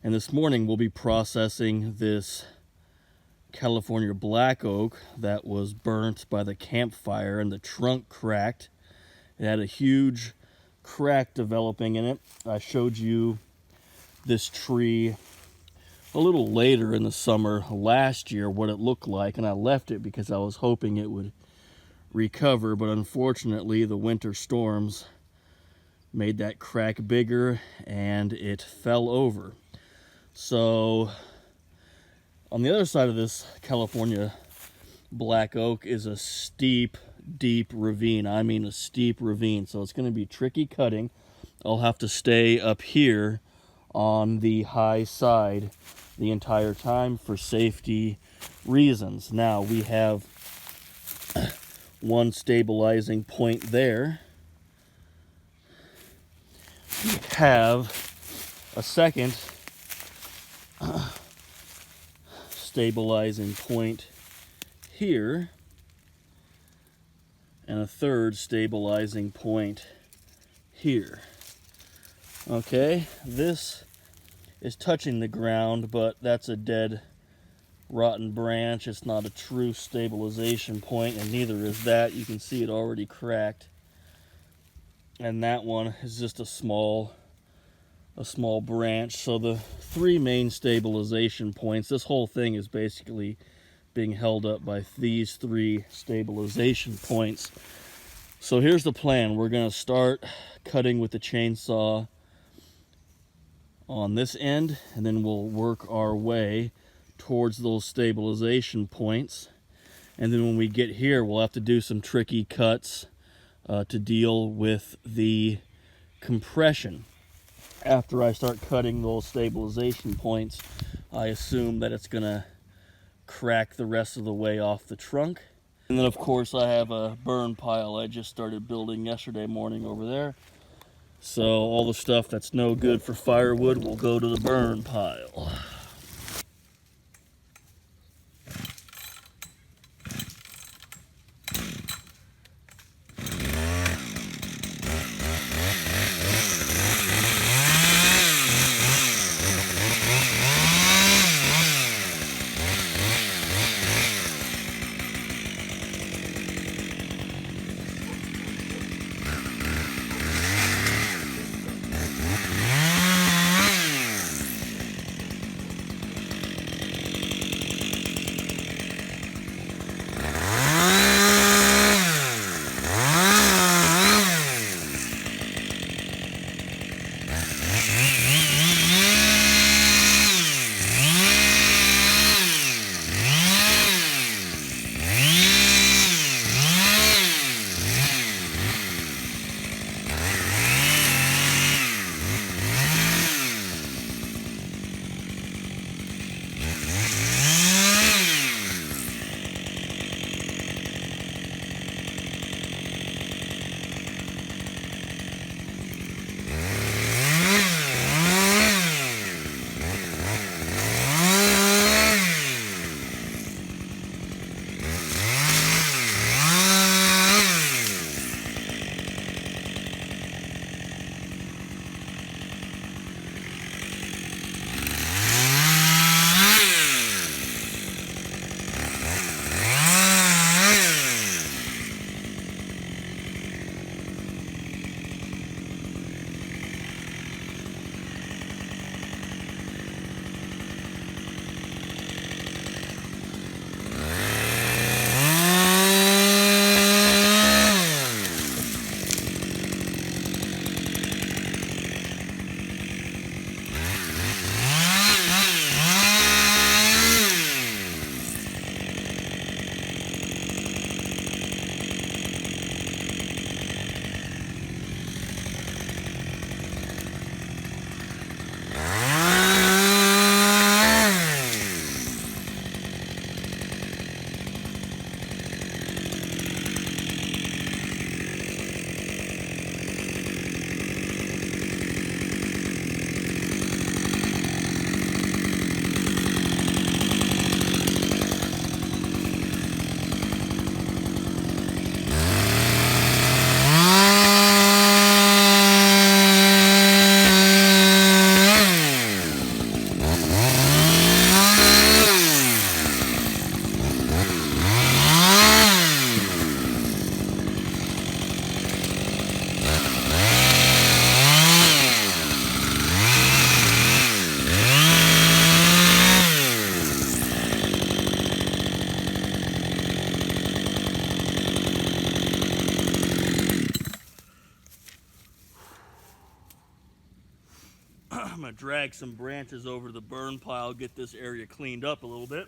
And this morning we'll be processing this California black oak that was burnt by the campfire and the trunk cracked. It had a huge crack developing in it. I showed you this tree a little later in the summer last year, what it looked like, and I left it because I was hoping it would recover, but unfortunately the winter storms made that crack bigger and it fell over. So on the other side of this California black oak is a steep, deep ravine. I mean a steep ravine, so it's going to be tricky cutting. I'll have to stay up here on the high side the entire time for safety reasons. Now we have one stabilizing point there. We have a second stabilizing point here, and a third stabilizing point here. Okay, this is touching the ground, but that's a dead, rotten branch. It's not a true stabilization point, and neither is that. You can see it already cracked. And that one is just a small branch. So the three main stabilization points, this whole thing is basically being held up by these three stabilization points. So here's the plan. We're going to start cutting with the chainsaw on this end, and then we'll work our way towards those stabilization points. And then when we get here, we'll have to do some tricky cuts to deal with the compression. After I start cutting those stabilization points, I assume that it's gonna crack the rest of the way off the trunk. And then of course I have a burn pile I just started building yesterday morning over there. So all the stuff that's no good for firewood will go to the burn pile. drag some branches over the burn pile, get this area cleaned up a little bit.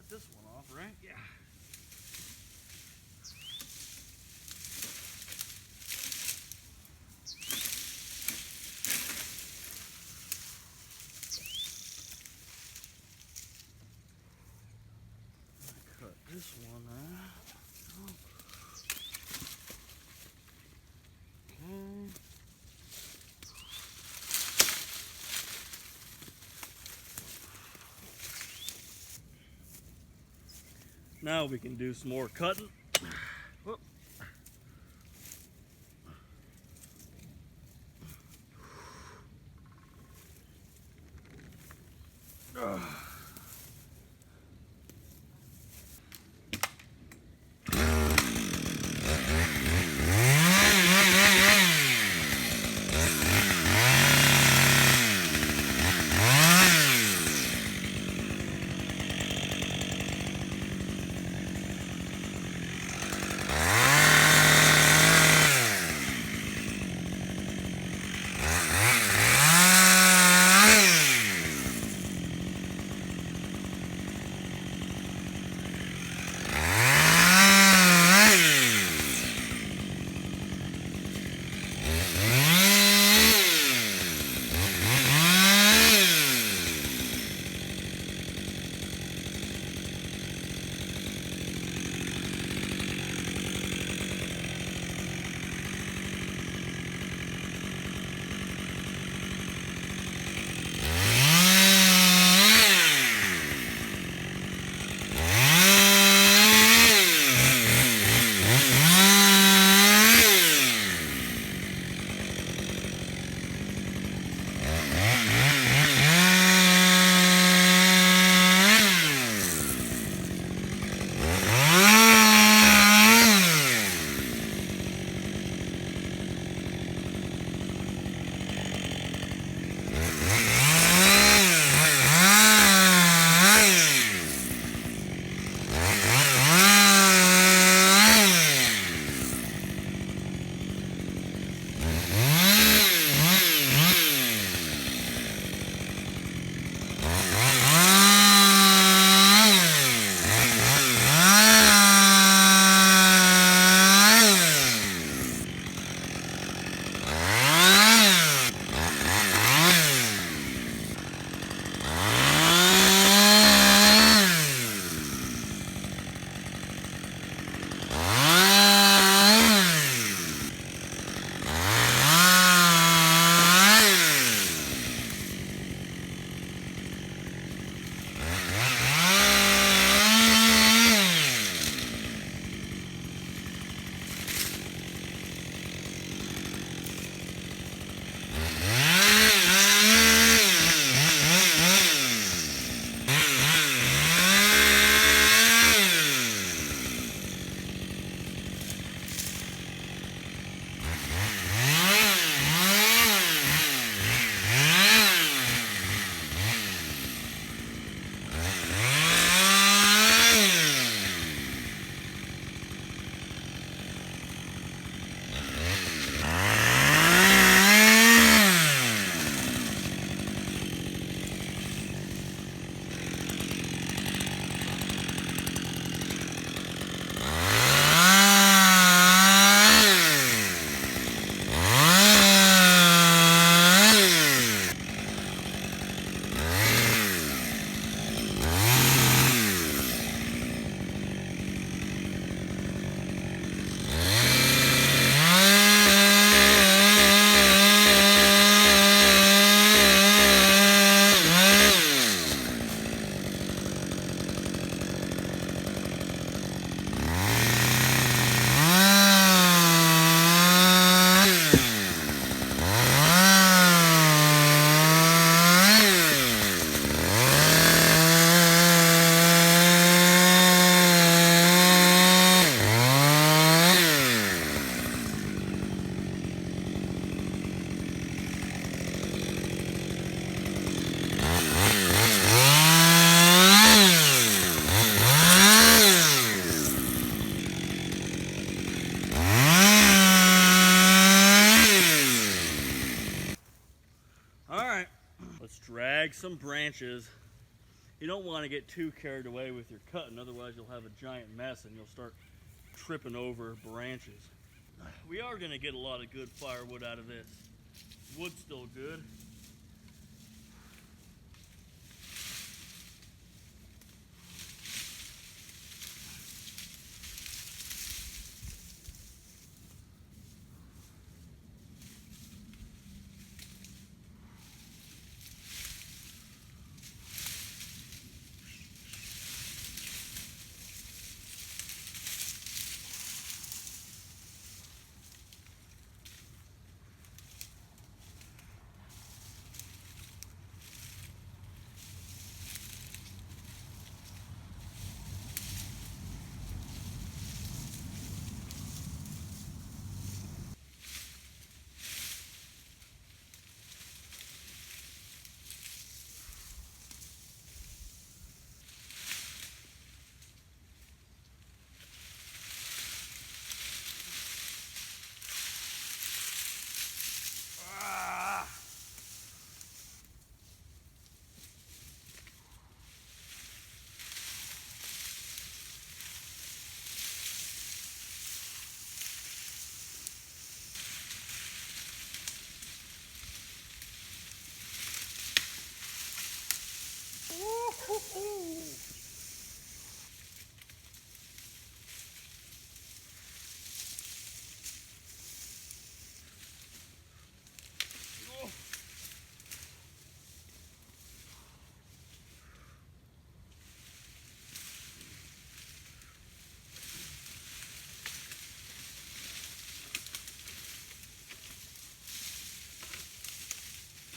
This one off, right? Yeah. Cut this one out. Okay. Now we can do some more cutting. Whoop. like some branches, you don't want to get too carried away with your cutting, otherwise you'll have a giant mess and you'll start tripping over branches. We are going to get a lot of good firewood out of this. Wood's still good.